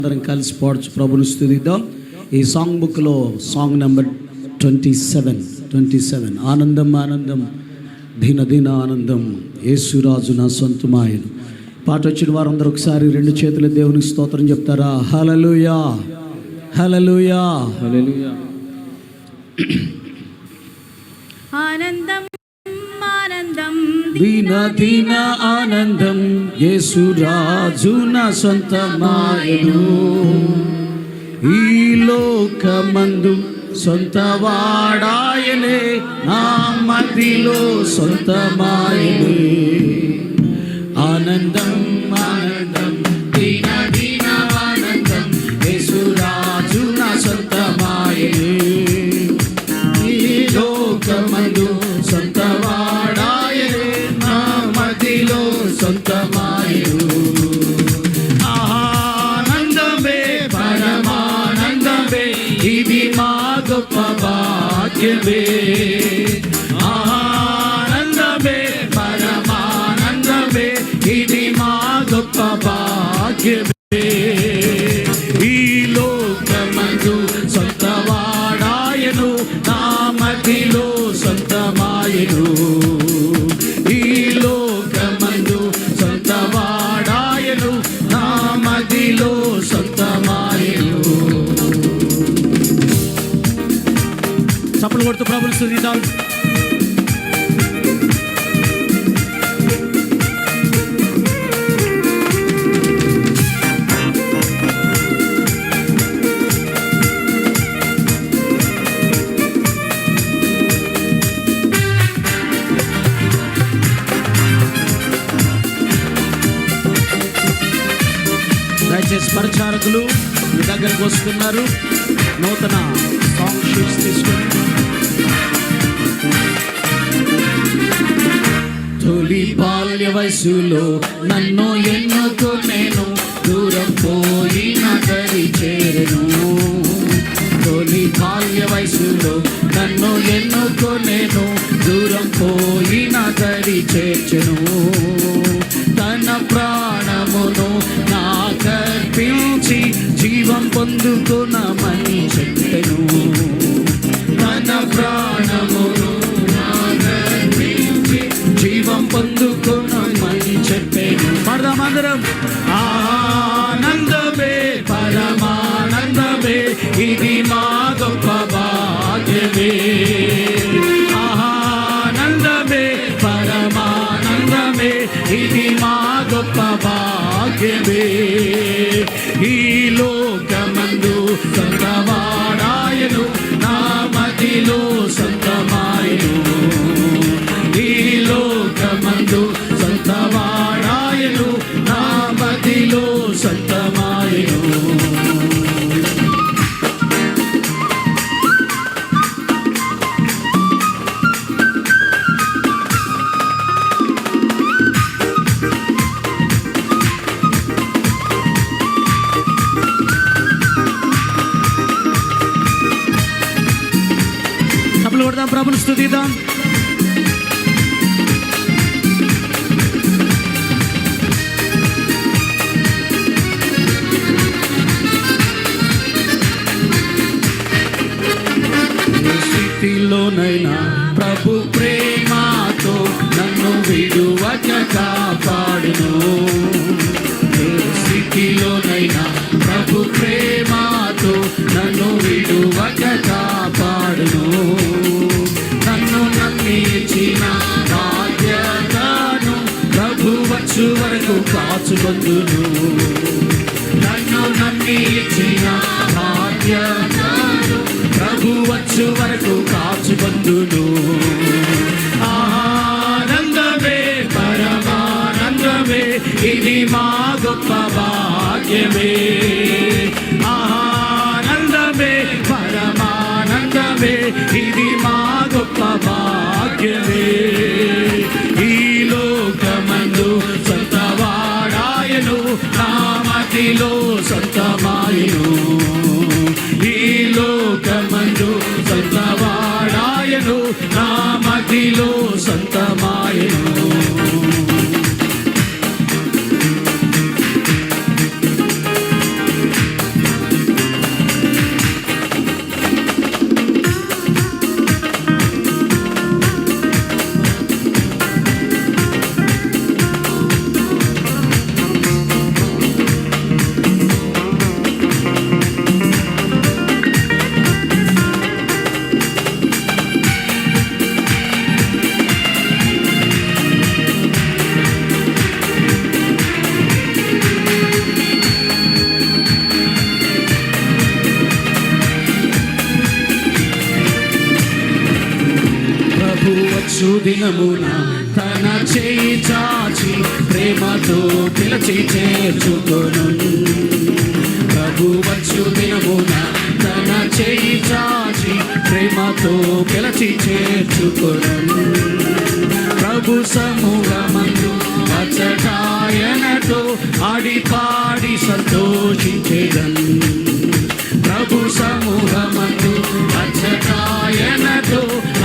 అందరం కలిసి పాడచ్చు, ప్రభుని స్తుతిద్దాం. ఈ సాంగ్ బుక్లో సాంగ్ నెంబర్ 27 ఆనందం ఆనందం దిన దిన ఆనందం యేసురాజు నా సొంతమాయను. పాట వచ్చిన వారందరూ ఒకసారి రెండు చేతుల దేవునికి స్తోత్రం చెప్తారా? హల్లెలూయా హల్లెలూయా హల్లెలూయా. ఆనందం ఆనందం దిన దిన ఆనందం యేసురాజు నా సొంతమాయను. ఈ లోకమందు సొంతవాడాయనే, నా మదిలో సొంతమాయనే. ఆనందం ఆనందం దిన దిన ఆనందం యేసురాజు నా సొంతమాయనే. ఈ లోకమందు సొంతవాడాయనే, నా మదిలో సొంతమాయను. ఇది మా గొప్ప భాగ్యమే, ఆనందమే పరమానందమే. ఇది మా గొప్ప భాగ్యమే. ఈ లోకమందు సొంతవాడాయను, నా మదిలో సొంతమాయను. ఈ లోకమందు సొంతవాడాయను, నా మదిలో సొంతమాయను. చప్పలు కొడుతూ ప్రభుని స్తుతిద్దాం. దయచేసి పరిచారకులు మీ దగ్గరకు వస్తున్నారు. నూతన సాంగ్ షీట్స్ తీసుకొని తొలి బాల్య వయసులో నన్ను ఎన్నుకొనేను, దూరం పోయి నగరి చేరెను. తొలి బాల్య వయసులో నన్ను ఎన్నుకొనేను, దూరం పోయి నగరి చేర్చెను. తన ప్రాణమును నాకర్పించి జీవం పొందుకొనమని చెప్పెను. తన ప్రాణమును నాకర్పించి జీవం పొందుకొనమని చెప్పెను. పడదామందరం. ఆనందమే పరమానందమే, ఇది మా గొప్ప భాగ్యమే. ఆనందమే పరమానందమే, ఇది మా గొప్ప భాగ్యమే. ఈ లోకమందు సొంతవాడాయను, నా మదిలో సొంతమాయను. ఈ లోకమందు సొంతవాడాయను, నా మదిలో సొంతమాయను. చప్పలు కొడదాం, ప్రభుని స్తుతిద్దాం. స్థితిలోనైనా ప్రభు ప్రేమతో నన్ను విడువక కాపాడును. స్థితిలోనైనా ప్రభు ప్రేమతో నన్ను విడువక కాపాడును. నన్ను నమ్మి ఇచ్చిన బాధ్యతను ప్రభు వచ్చు వరకు కాచుకొందును. నన్ను నమ్మి ఇచ్చిన బాధ్యతను ప్రభు వచ్చు వరకు కాచుకొందును. ఆనందమే పరమానందమే, ఇది మా గొప్ప భాగ్యమే. ఆనందమే పరమానందమే, ఇది మా గొప్ప భాగ్యమే. ఈ లోకమందు సొంతవాడాయను, నా మదిలో సొంతమాయను. ఈ లోకమందు సొంతవాడాయను, నా మదిలో సొంతమాయను. దినమున తన చేయి చాచి ప్రేమతో పిలిచి చేర్చుకొను. ప్రభు వచ్చు దినమున తన చేయి చాచి ప్రేమతో పిలిచి చేర్చుకొను. ప్రభు సమూహమందు అచ్చటాయనతో ఆడి పాడి సంతోషించేదను. ప్రభు సమూహమందు అచ్చటాయనతో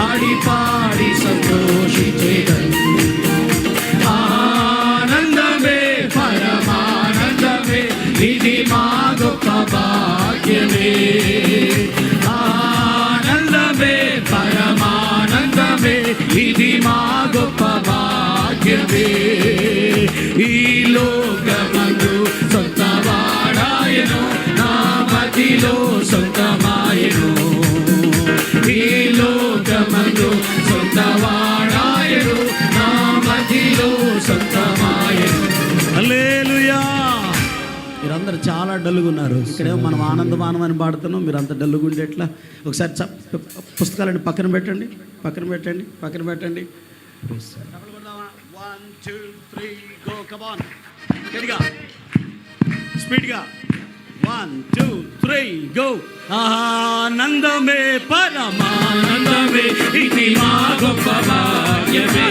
ఆడి పాడి సంతోషించేదను. ఆనందమే పరమానందమే ఇది మా గొప్ప భాగ్యమే. ఆనందమే పరమానందమే ఇది మా గొప్ప భాగ్యమే. ఈ లోకమందు సొంత వాడాయను నా మదిలో సొంతమాయను. ఈ లోకమందు సొంత వాడాయను నా మదిలో సొంతమాయను. హల్లెలూయా. మీరందరూ చాలా డల్లుగా ఉన్నారు. ఇక్కడేమో మనం ఆనందమానం అని పాడుతున్నాం, మీరు అంత డల్లుగా ఉండే ఎట్లా? ఒకసారి పుస్తకాలని పక్కన పెట్టండి, పక్కన పెట్టండి, పక్కన పెట్టండి. 1 2 3 గో. కమ్ ఆన్, గట్టిగా, స్పీడ్గా. 1 2 3 గో. ఆనందమే పరమానందమే ఇది మా గొప్ప భాగ్యమే.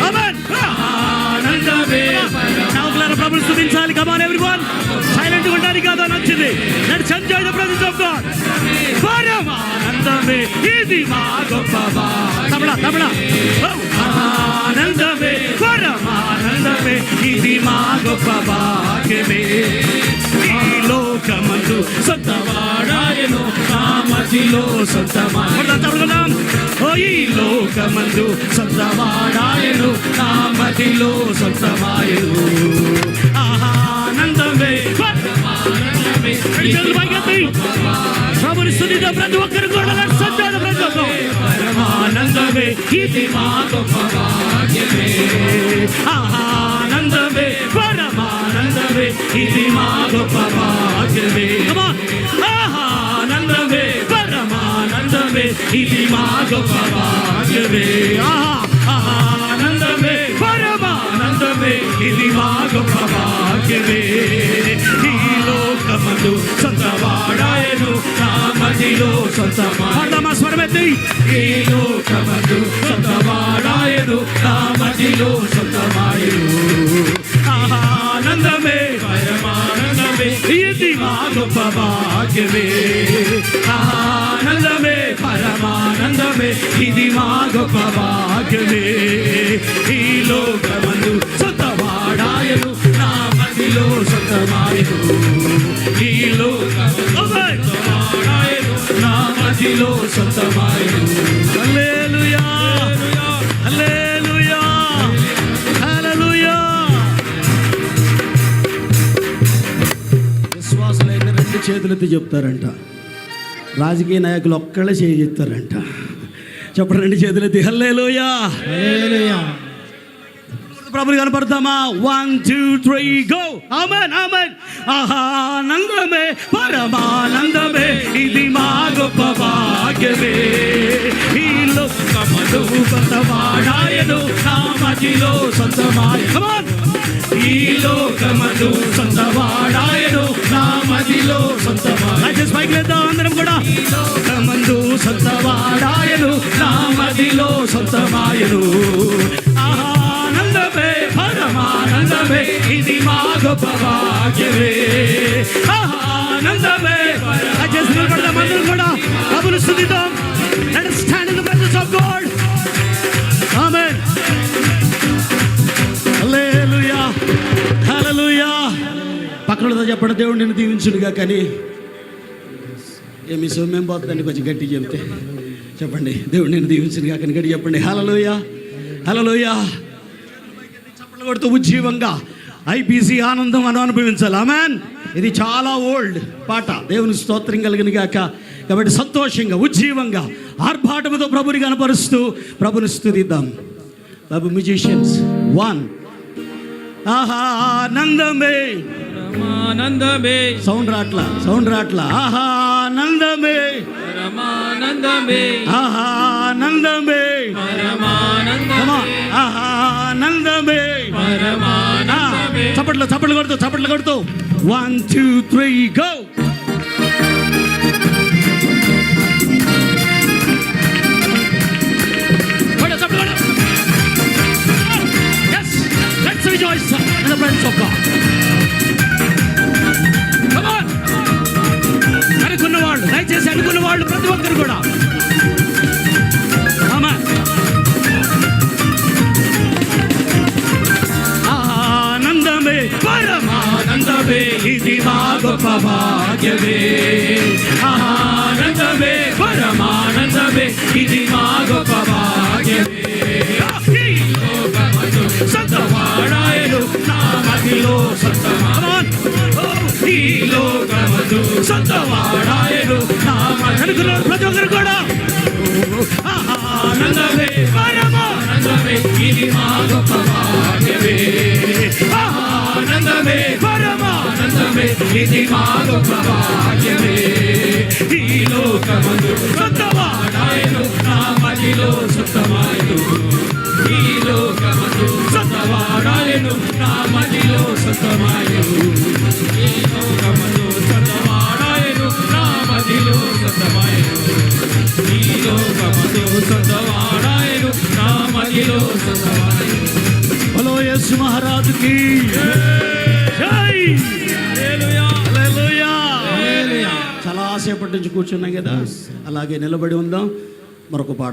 ఆనందమే పరమానందమే. ప్రభుని స్తుతించాలి. కమ్ ఆన్ ఎవ్రీవన్, సైలెంట్ గా ఉండాలి కాదు నచ్చింది. Let's enjoy the presence of God. పరమానందమే ఇది మా గొప్ప భాగ్యమే. తబలా ఆనందమే పరమానందమే ఇది మా గొప్ప భాగ్యమే. ఈ లోకమందు సొంతవాడాయను నా మదిలో సొంతమాయను. ఓ ఈ లోకమందు సొంతవాడాయను నా మదిలో సొంతమాయను. ఆనందమే పరమానందమే ప్రభుని స్తుతితో ప్రతి ఒక్కరు కూడా పరమానందమే ఇది మా గొప్ప భాగ్యమే. ఆనందమే పరమానందమే ఇది మా గొప్ప భాగ్యమే. ఆనందమే పరమానందమే ఇది మా గొప్ప భాగ్యమే. ఆనందమే పరమానందమే ఇది మా గొప్ప భాగ్యమే. ఈ లోకమందు సొంతవాడాయను నా మదిలో సొంతమాయను. స్వరమెత్తి. ఈ లోకమందు సొంతవాడాయను నా మదిలో సొంతమాయను. ఆనందమే పరమానందమే ఇది మా గొప్ప భాగ్యమే. ఆనందమే పరమానందమే ఇది మా గొప్ప భాగ్యమే. ఈ లోకమందు సొంతవాడాయను నా మదిలో సొంతమాయను. ఈ లోకవాడాయను నా మదిలో సొంతమాయను. హల్లెలూయా, హల్లెలూయా, హల్లెలూయా. విశ్వాసులైన రెండు చేతులెత్తి చెప్తారంట. రాజకీయ నాయకులు ఒక్కళ్ళే చెప్తారంట. చెప్పండి, రెండు చేతులెత్తి హల్లెలూయా, హల్లెలూయా. ప్రభుని కనపడతామా? 1 2 3 గో. ఆమేన్, ఆమేన్. ఆనందమే పరమానందమే ఇది మా గొప్ప భాగ్యమే. ఈ లోకమందు సొంతవాడాయను నా మదిలో సొంతమాయను. ఈ లోకమందు సొంతవాడాయను నా మదిలో సొంతమాయను. పైకి లేద్దాం అందరం కూడా. ఈ లోకమందు సొంతవాడాయను నా మదిలో సొంతమాయను. ఆనందమే పరమానందమే ఇది మా గొప్ప భాగ్యమే. ఆనందమే. నిలబడదాం అందరం కూడా. ప్రభుని స్తుతిద్దాం. Let us stand in the presence of God. Amen. హల్లెలూయా, హల్లెలూయా. పక్కనతో చెప్పండి, దేవుడు నిన్ను దీవించునుగా. కానీ ఏమి సౌమ్యం పోతుందండి, కొంచెం గట్టి చెప్తే చెప్పండి. దేవుడు నిన్ను దీవించునుగా కానీ గట్టి చెప్పండి. హల్లెలూయా, హల్లెలూయా. చప్పట్లు కొడుతూ ఉజ్జీవంగా ఐపీసీ ఆనందం అని అనుభవించాలి. ఆమేన్. ఇది చాలా ఓల్డ్ పాట. దేవుని స్తోత్రం కలిగిన గాక. కాబట్టి సంతోషంగా ఉజ్జీవంగా ఆర్భాటముతో ప్రభుని కనపరుస్తూ ప్రభుని స్తుతిద్దాం. బాబు మ్యూజిషియన్స్ 1. ఆనందమే పరమానందమే సౌండ్ రాట్లా ఆహా ఆనందమే పరమానందమే ఆహా ఆనందమే పరమానందమే ఆహా ఆనందమే పరమానందమే. చప్పట్లు కొడుతూ 1 2 3 go. Let's rejoice in the presence of God. Come on. అనుకున్నవాళ్ళు దయచేసి అనుకున్నవాళ్ళు ప్రతి ఒక్కరు కూడా ఆనందమే పరమానందమే ఇది మా గొప్ప భాగ్యమే. ఆనందమే పరమానందమే ఇది మా గొప్ప భాగ్యమే. సొంతవాడాయను నా మదిలో ఈ లోకమందు సొంతవాడాయను నా మదిలో ప్రతి ఒక్కరు కూడా ఆనందమే పరమానందమే ఇది మా గొప్ప భాగ్యమే. ఆనందమే పరమానందమే ఇది మా గొప్ప భాగ్యమే. ఈ లోకమందు సొంతవాడాయను నా మదిలో సొంతమాయను. ఈ లోకమందు సొంతవాడాయను నా మదిలో సొంతమాయను. ఈ లోకమందు సొంతవాడాయను నా మదిలో సొంతమాయను. ఈ లోకమందు సొంతవాడాయను నా మదిలో సొంతమాయను. హలో యేసు మహారాజుకి జై. హల్లెలూయా హల్లెలూయా. హల్లెలూయా. చాలా సేపటి నుంచి కూర్చున్నాం కదా, అలాగే నిలబడి ఉందాం. మరొక పాట